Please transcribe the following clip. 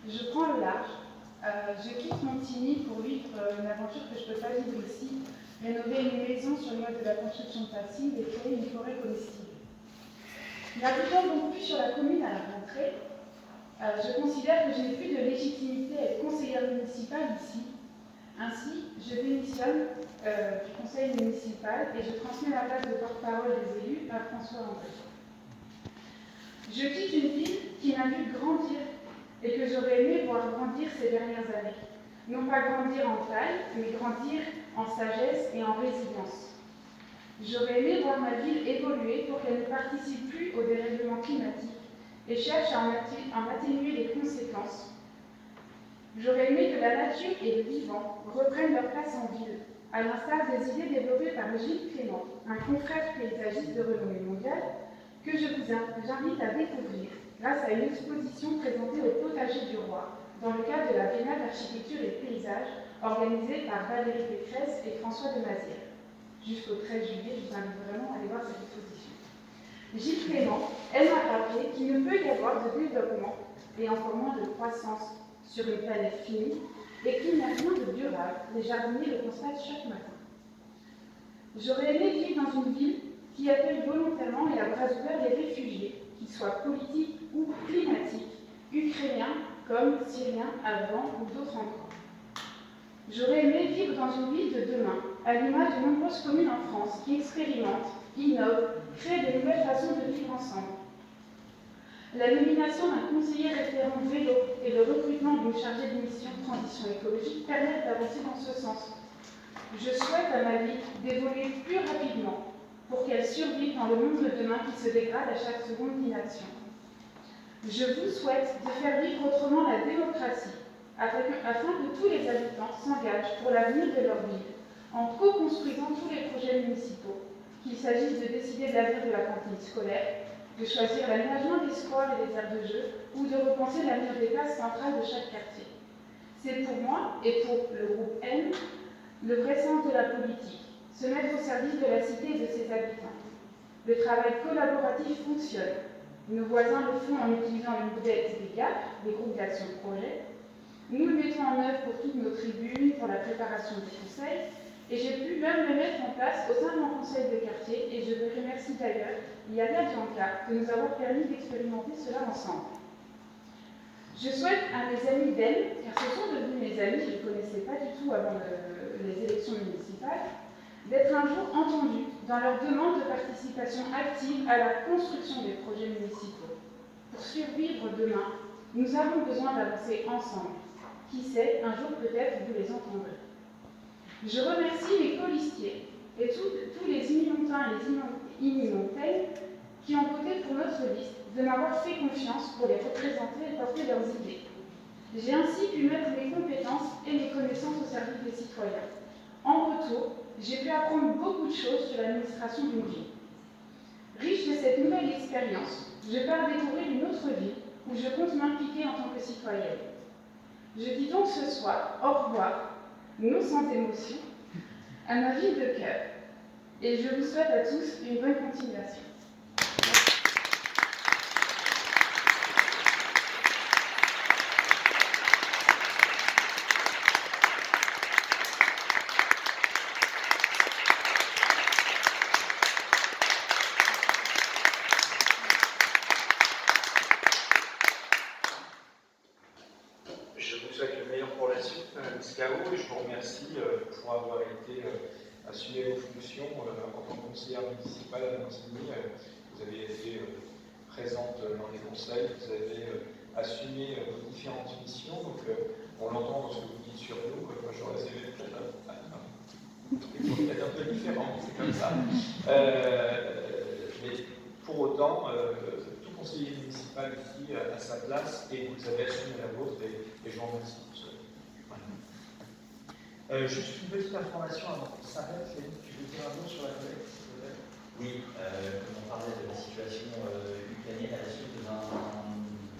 Je prends le large, je quitte Montigny pour vivre une aventure que je ne peux pas vivre ici, rénover une maison sur le mode de la construction passive et créer une forêt comestible. N'habitant donc plus sur la commune à la rentrée, je considère que je n'ai plus de légitimité à être conseillère municipale ici. Ainsi, je démissionne du conseil municipal et je transmets la place de porte-parole des élus à François André. Je quitte une ville qui m'a vu grandir et que j'aurais aimé voir grandir ces dernières années. Non pas grandir en taille, mais grandir en sagesse et en résilience. J'aurais aimé voir ma ville évoluer pour qu'elle ne participe plus au dérèglement climatique et cherche à en atténuer les conséquences. J'aurais aimé que la nature et le vivant reprennent leur place en ville, à l'instar des idées développées par Gilles Clément, un confrère paysagiste de renommée mondiale, que je vous invite à découvrir grâce à une exposition présentée au Potager du Roi, dans le cadre de la Biennale d'architecture et de paysage, organisée par Valérie Pécresse et François de Mazières. Jusqu'au 13 juillet, je vous invite vraiment à aller voir cette exposition. Gilles Clément aime à rappeler qu'il ne peut y avoir de développement, et encore moins de croissance, sur une planète finie, et qu'il n'y a rien de durable. Les jardiniers le constatent chaque matin. J'aurais aimé vivre dans une ville qui accueille volontairement et à bras ouverts les réfugiés, qu'ils soient politiques ou climatiques, ukrainiens comme syriens, afghans ou d'autres encore. J'aurais aimé vivre dans une ville de demain, à l'image de nombreuses communes en France qui expérimentent, innovent, créent de nouvelles façons de vivre ensemble. La nomination d'un conseiller référent vélo et le recrutement d'une chargée de mission transition écologique permettent d'avancer dans ce sens. Je souhaite à ma vie d'évoluer plus rapidement pour qu'elle survive dans le monde de demain qui se dégrade à chaque seconde d'inaction. Je vous souhaite de faire vivre autrement la démocratie, afin que tous les habitants s'engagent pour l'avenir de leur ville, en co-construisant tous les projets municipaux, qu'il s'agisse de décider de l'avenir de la cantine scolaire, de choisir l'aménagement des squares et des aires de jeu, ou de repenser l'avenir des places centrales de chaque quartier. C'est pour moi, et pour le groupe M, le vrai sens de la politique, se mettre au service de la cité et de ses habitants. Le travail collaboratif fonctionne. Nos voisins le font en utilisant le modèle des GAP, des groupes d'action de projet. Nous le mettons en œuvre pour toutes nos tribunes, pour la préparation des conseils, et j'ai pu même le mettre en place au sein de mon conseil de quartier, et je veux remercier d'ailleurs Yana Bianca de nous avoir permis d'expérimenter cela ensemble. Je souhaite à mes amis d'Elle, car ce sont devenus mes amis, je ne les connaissais pas du tout avant les élections municipales, d'être un jour entendus dans leur demande de participation active à la construction des projets municipaux. Pour survivre demain, nous avons besoin d'avancer ensemble. Qui sait, un jour peut-être vous les entendrez. Je remercie mes colistiers et tous les immontains et les immontaines qui ont voté pour notre liste de m'avoir fait confiance pour les représenter et porter leurs idées. J'ai ainsi pu mettre mes compétences et mes connaissances au service des citoyens. En retour, j'ai pu apprendre beaucoup de choses sur l'administration d'une ville. Riche de cette nouvelle expérience, je pars découvrir une autre ville où je compte m'impliquer en tant que citoyenne. Je dis donc ce soir au revoir, non sans émotion, à ma ville de cœur. Et je vous souhaite à tous une bonne continuation. Je vous souhaite le meilleur pour la suite, Ms. Cao, et je vous remercie pour avoir été assumer vos fonctions en tant que conseillère municipale à Montigny. Vous avez été présente dans les conseils, vous avez assumé vos différentes missions, donc on l'entend dans ce que vous dites sur nous. Moi, j'aurais aimé peut-être un peu différent, c'est comme ça. Mais pour autant, tout conseiller municipal ici a sa place et vous avez assumé la vôtre et je vous remercie pour cela. Juste une petite information avant qu'on s'arrête. Tu veux dire un mot sur la collecte? Oui, comme on parlait de la situation ukrainienne à la suite d'un